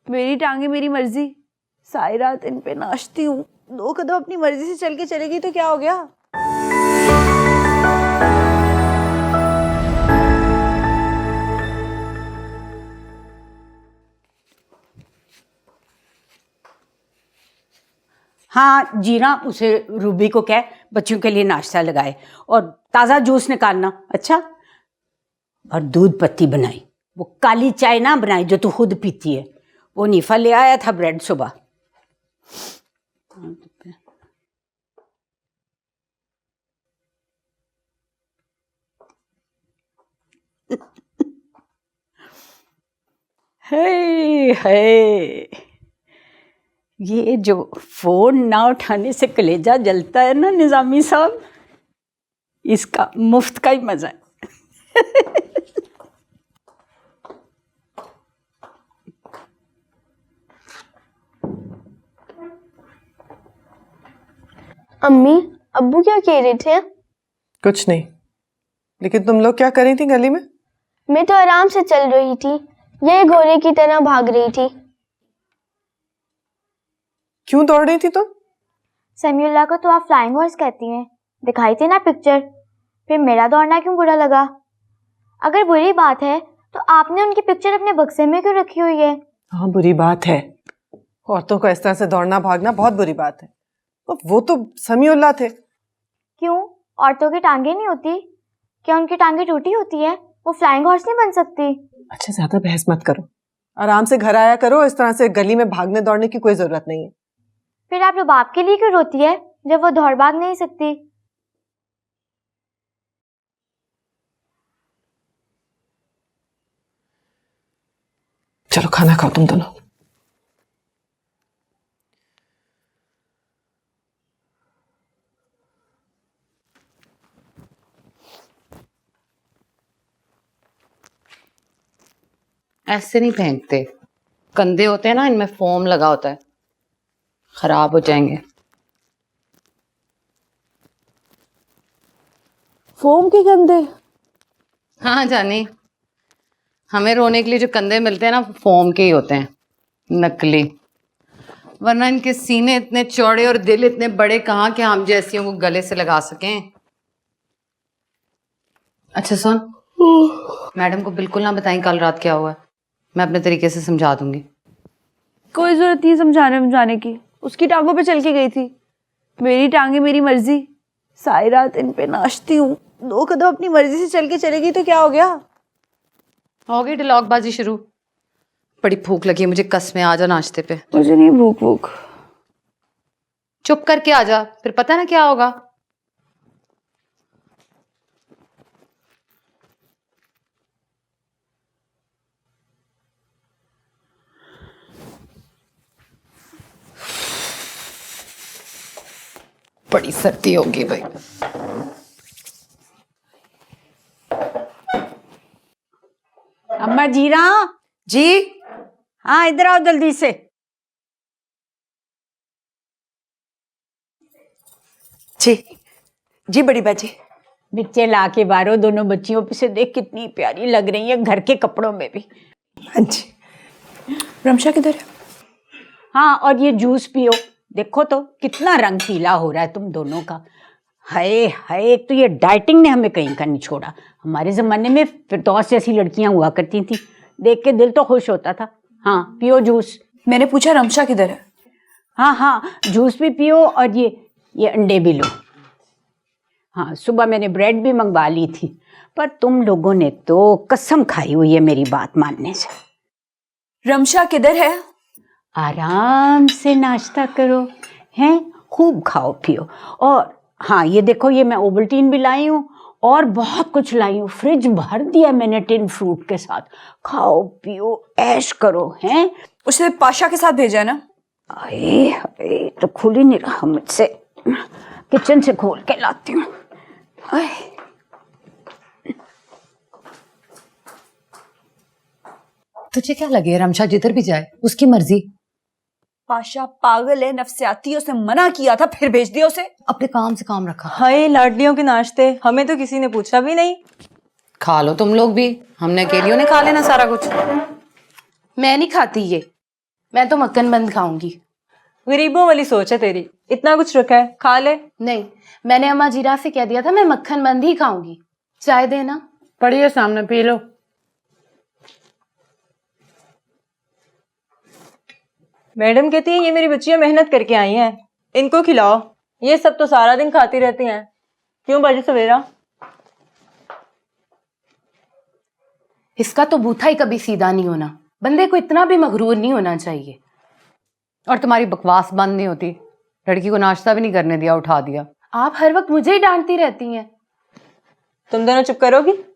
मेरी टांगे मेरी मर्जी, सारी रात इन पे नाचती हूँ। 2 कदम अपनी मर्जी से चल के चलेगी तो क्या हो गया। हाँ जीना, उसे रूबी को कह बच्चों के लिए नाश्ता लगाए और ताज़ा जूस निकालना। अच्छा, और दूध पत्ती बनाई, वो काली चाय ना बनाई जो तू खुद पीती है। वो नीफा ले आया था ब्रेड सुबह। हे हे, ये जो फोन ना उठाने से कलेजा जलता है ना निजामी साहब, इसका मुफ्त का ही मजा है। अम्मी, अब्बू क्या कह रहे थे? कुछ नहीं, लेकिन तुम लोग क्या कर रही थी गली में? मैं तो आराम से चल रही थी, ये घोड़े की तरह भाग रही थी। क्यों दौड़ रही थी तुम? समीउल्लाह को तो आप फ्लाइंग हॉर्स कहती हैं, दिखाई थी ना पिक्चर, फिर मेरा दौड़ना क्यों बुरा लगा? अगर बुरी बात है तो आपने उनकी पिक्चर अपने बक्से में क्यों रखी हुई है? हाँ बुरी बात है, औरतों को इस तरह से दौड़ना भागना बहुत बुरी बात है। वो तो समीउल्लाह थे। क्यों, औरतों की टांगे नहीं होती? क्या उनकी टांगे टूटी होती है? वो फ्लाइंग हॉर्स नहीं बन सकती? अच्छा ज्यादा बहस मत करो, आराम से घर आया करो, इस तरह से गली में भागने दौड़ने की कोई जरूरत नहीं है। फिर आप रुबाब के लिए क्यों रोती है जब वो दौड़ भाग नहीं सकती? चलो खाना खाओ तुम दोनों। ऐसे नहीं फेंकते, कंधे होते हैं ना, इनमें फोम लगा होता है, खराब हो जाएंगे। फोम के कंधे? हाँ जानी, हमें रोने के लिए जो कंधे मिलते हैं ना, फोम के ही होते हैं, नकली। वरना इनके सीने इतने चौड़े और दिल इतने बड़े कहाँ कि हम जैसियों को गले से लगा सकें। अच्छा सुन, मैडम को बिल्कुल ना बताएं कल रात क्या हुआ है, मैं अपने तरीके से समझा दूंगी। कोई जरूरत नहीं समझाने की, उसकी टांगों पे चल के गई थी। मेरी टांगे मेरी मर्जी, सारी रात इन पे नाचती हूँ। 2 कदम अपनी मर्जी से चल के चलेगी तो क्या हो गया। हो गई डिलॉगबाजी शुरू। बड़ी भूख लगी है मुझे, कसमें आ जा नाश्ते पे। मुझे नहीं भूख। चुप करके आ जा, फिर पता ना क्या होगा। बड़ी सर्दी होगी भाई। अम्मा जीरा जी हाँ, इधर आओ जल्दी से। जी जी बड़ी बाजी। मिर्चे ला के बारो, दोनों बच्चियों पे से देख कितनी प्यारी लग रही है घर के कपड़ों में भी। हाँ जी। रमशा किधर है? हाँ, और ये जूस पियो, देखो तो कितना रंग पीला हो रहा है तुम दोनों का। हाय हाय, एक तो ये डाइटिंग ने हमें कहीं का नहीं छोड़ा। हमारे ज़माने में फिरदौस जैसी लड़कियां हुआ करती थी, देख के दिल तो खुश होता था। हाँ पियो जूस। मैंने पूछा रमशा किधर है? हाँ हाँ, जूस भी पियो और ये अंडे भी लो। हाँ, सुबह मैंने ब्रेड भी मंगवा ली थी, पर तुम लोगों ने तो कसम खाई हुई है मेरी बात मानने से। रमशा किधर है? आराम से नाश्ता करो, हैं, खूब खाओ पियो। और हाँ, ये देखो, ये मैं ओवल्टीन भी लाई हूँ और बहुत कुछ लाई हूँ, फ्रिज भर दिया मैंने टिन फ्रूट के साथ। खाओ पियो ऐश करो, हैं। उसे पाशा के साथ भेजा है ना? अरे अरे, तो खुल ही नहीं रहा मुझसे, किचन से खोल के लाती हूँ। तुझे क्या लगे रमशा जिधर भी जाए उसकी मर्जी? पाशा पागल है, नफसियाती, उसे मना किया था फिर भेज दिया उसे। अपने काम से काम रखा। हाय लाडलियों के नाश्ते, हमें तो किसी ने पूछा भी नहीं। खा लो तुम लोग भी, हमने अकेलियों ने खा लेना सारा कुछ। मैं नहीं खाती ये, मैं तो मक्खन बंद खाऊंगी। गरीबों वाली सोच है तेरी, इतना कुछ रखा है खा ले। नहीं, मैंने अम्मा जीरा से कह दिया था मैं मक्खन बंद ही खाऊंगी। चाय देना। पड़ी है सामने, पी लो। मैडम कहती है ये मेरी बच्चियां मेहनत करके आई हैं, इनको खिलाओ। ये सब तो सारा दिन खाती रहती हैं। क्यों बाजी सवेरा? इसका तो बूथा ही कभी सीधा नहीं होना। बंदे को इतना भी मगरूर नहीं होना चाहिए। और तुम्हारी बकवास बंद नहीं होती। लड़की को नाश्ता भी नहीं करने दिया, उठा दिया। आप हर वक्त मुझे ही डांटती रहती हैं। तुम दोनों चुप करोगी?